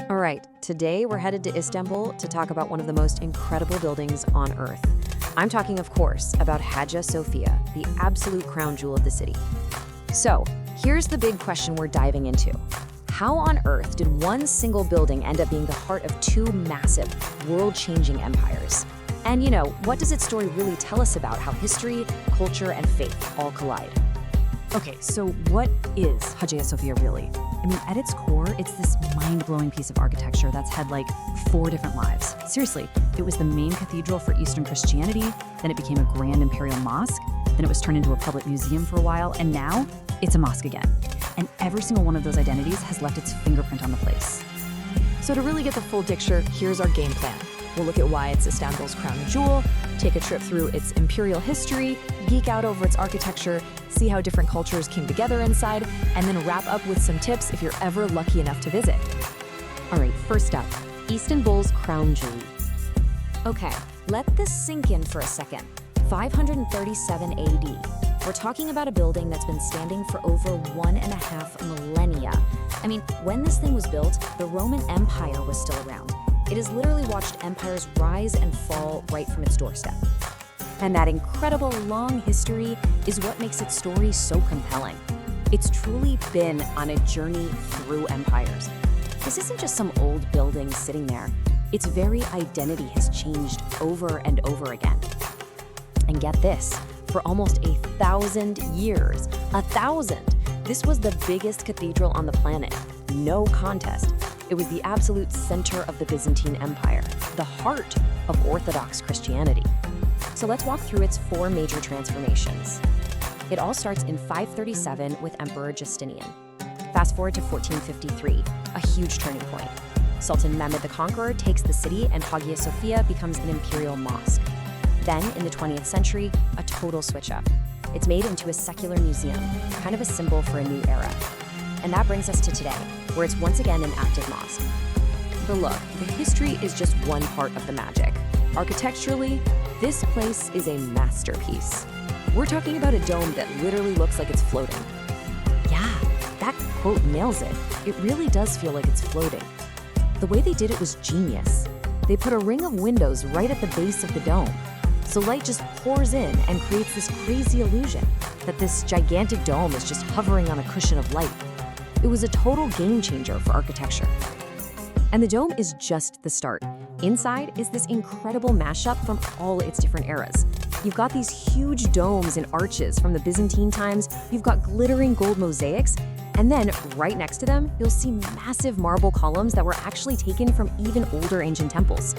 All right, today we're headed to Istanbul to talk about one of the most incredible buildings on Earth. I'm talking, of course, about Hagia Sophia, the absolute crown jewel of the city. So, here's the big question we're diving into. How on earth did one single building end up being the heart of two massive, world-changing empires? And what does its story really tell us about how history, culture, and faith all collide? Okay, so what is Hagia Sophia really? I mean, at its core, it's this mind-blowing piece of architecture that's had like 4 different lives. Seriously, it was the main cathedral for Eastern Christianity, then it became a grand imperial mosque, then it was turned into a public museum for a while, and now it's a mosque again. And every single one of those identities has left its fingerprint on the place. So to really get the full picture, here's our game plan. We'll look at why it's Istanbul's crown jewel, take a trip through its imperial history, geek out over its architecture, see how different cultures came together inside, and then wrap up with some tips if you're ever lucky enough to visit. All right, first up, Istanbul's crown jewel. Okay, let this sink in for a second. 537 AD. We're talking about a building that's been standing for over 1.5 millennia. I mean, when this thing was built, the Roman Empire was still around. It has literally watched empires rise and fall right from its doorstep. And that incredible long history is what makes its story so compelling. It's truly been on a journey through empires. This isn't just some old building sitting there. Its very identity has changed over and over again. And get this, for almost 1,000 years, 1,000, this was the biggest cathedral on the planet. No contest. It was the absolute center of the Byzantine Empire, the heart of Orthodox Christianity. So let's walk through its 4 major transformations. It all starts in 537 with Emperor Justinian. Fast forward to 1453, a huge turning point. Sultan Mehmed the Conqueror takes the city and Hagia Sophia becomes an imperial mosque. Then, in the 20th century, a total switch up. It's made into a secular museum, kind of a symbol for a new era. And that brings us to today, where it's once again an active mosque. But look, the history is just one part of the magic. Architecturally, this place is a masterpiece. We're talking about a dome that literally looks like it's floating. Yeah, that quote nails it. It really does feel like it's floating. The way they did it was genius. They put a ring of windows right at the base of the dome. So light just pours in and creates this crazy illusion that this gigantic dome is just hovering on a cushion of light. It was a total game changer for architecture. And the dome is just the start. Inside is this incredible mashup from all its different eras. You've got these huge domes and arches from the Byzantine times, you've got glittering gold mosaics, and then right next to them, you'll see massive marble columns that were actually taken from even older ancient temples.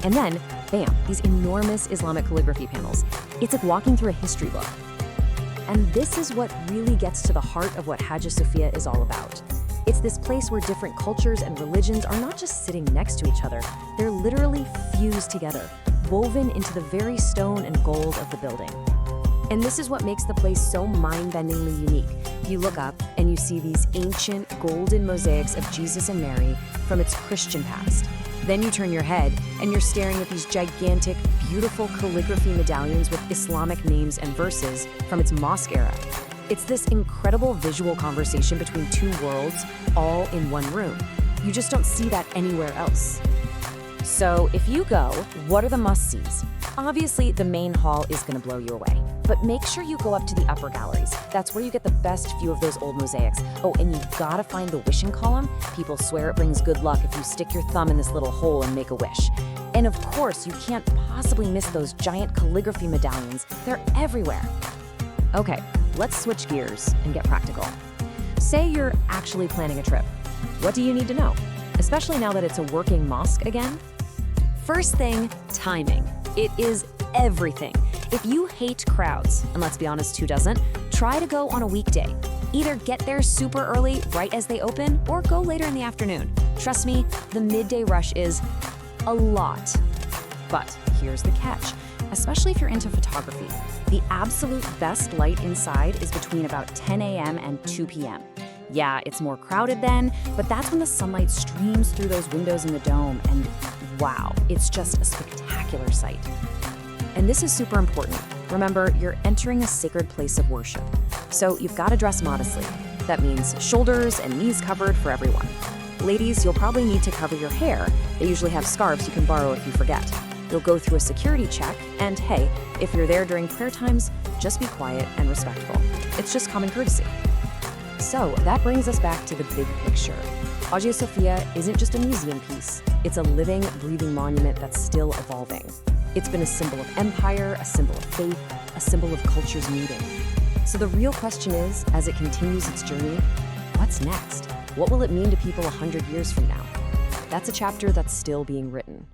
And then, bam, these enormous Islamic calligraphy panels. It's like walking through a history book. And this is what really gets to the heart of what Hagia Sophia is all about. It's this place where different cultures and religions are not just sitting next to each other, they're literally fused together, woven into the very stone and gold of the building. And this is what makes the place so mind-bendingly unique. You look up and you see these ancient golden mosaics of Jesus and Mary from its Christian past. Then you turn your head and you're staring at these gigantic, beautiful calligraphy medallions with Islamic names and verses from its mosque era. It's this incredible visual conversation between two worlds, all in one room. You just don't see that anywhere else. So if you go, what are the must-sees? Obviously, the main hall is going to blow you away. But make sure you go up to the upper galleries. That's where you get the best view of those old mosaics. Oh, and you gotta find the wishing column. People swear it brings good luck if you stick your thumb in this little hole and make a wish. And of course, you can't possibly miss those giant calligraphy medallions. They're everywhere. Okay, let's switch gears and get practical. Say you're actually planning a trip. What do you need to know? Especially now that it's a working mosque again? First thing, timing. It is everything. If you hate crowds, and let's be honest, who doesn't, try to go on a weekday. Either get there super early, right as they open, or go later in the afternoon. Trust me, the midday rush is a lot. But here's the catch, especially if you're into photography. The absolute best light inside is between about 10 a.m. and 2 p.m. Yeah, it's more crowded then, but that's when the sunlight streams through those windows in the dome, and wow, it's just a spectacular sight. And this is super important. Remember, you're entering a sacred place of worship. So you've got to dress modestly. That means shoulders and knees covered for everyone. Ladies, you'll probably need to cover your hair. They usually have scarves you can borrow if you forget. You'll go through a security check, and hey, if you're there during prayer times, just be quiet and respectful. It's just common courtesy. So that brings us back to the big picture. Hagia Sophia isn't just a museum piece. It's a living, breathing monument that's still evolving. It's been a symbol of empire, a symbol of faith, a symbol of cultures meeting. So the real question is, as it continues its journey, what's next? What will it mean to people 100 years from now? That's a chapter that's still being written.